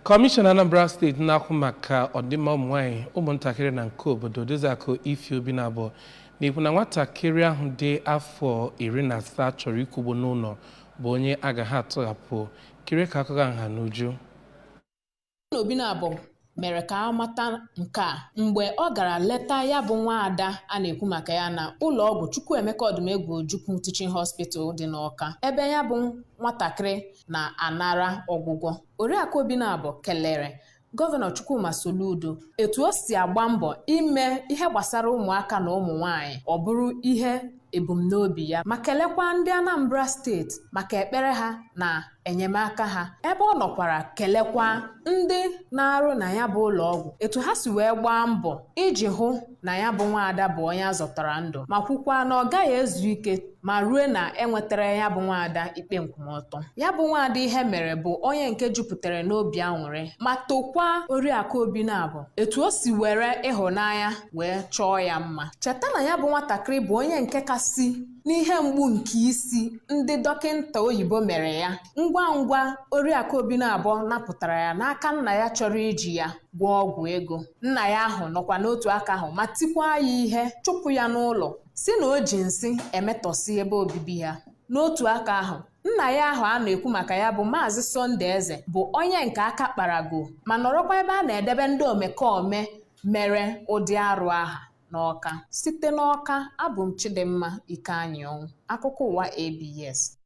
Komishona Anambra State Na-Ahu Maka ọdịmma ụmụnwaanyị ụmụntakịrị na nke obodo Dozakụ Obinabo n'ikwu na nwatakịrị ahụ dị afọ 17 chọrọ ịkwụgbu n'ụlọ bụ onye agaghị atọhapụ. Kiri ka akụkọ nha n'uju. Obinabo mere ka amata nke a mgbe ọ gara leta ya bụ nwaada a na-ekwu maka ya na ụlọ ọgwụ Chukwuemeka Odumegwu Ojukwu Teaching Hospital dị n'Awka, ebe ya bụ nwatakịrị na-anara ọgwụgwọ. Oriakụ Obinabo kelere Gọvanọ Chukwuma Soludo etu o si agba mbọ ime ihe gbasara ụmụaka na ụmụ nwanyị ọ bụrụ ihe ebumnobi ya, ma kelekwa ndị Anambra steeti maka ekpere ha na enyemaka ha, ebe ọ nọkwara kelekwa ndị na-arụ na ya bụ ụlọ ọgwụ etu ha si wee gbaa mbọ iji hụ na ya bụ nwaada bụ onye azọtara ndụ, ma kwukwa na ọ gaghị ezu ike ma ruo na enwetara ya bụ nwaada ikpe nkwụmọtọ. Ya bụ nwaada ihe mere bụ onye nke jupụtara n'obi aṅụrị ma tokwa Oriakụ Obinabo etu o si were ịhụnanya wee chọọ ya mma. Cheta na ya bụ nwatakịrị bụ onye nke kasị n'ihe mgbu nke isi ndị dọkịnta oyibo mere ya. Ngwa ngwa Oriakụ Obinabo napụtara ya n'aka nna ya chọrọ iji ya gwọọ ọgwụ ego. Nna ya ahụ nọkwa n'otu aka ahụ ma tikwa ya ihe, chụpụ ya n'ụlọ si na o ji nsị emetọsi ebe obibi ya. N'otu aka ahụ, nna ya ahụ a na-ekwu maka ya bụ Maazị Sunday Eze bụ onye nke aka kparago ma nọrọkwa ebe a na-edebe ndị omekome mere ụdị arụ aha n'Awka. Site n'Awka, abụ m Chidimma Ikeanyanwụ, akụkọ ụwa ABS.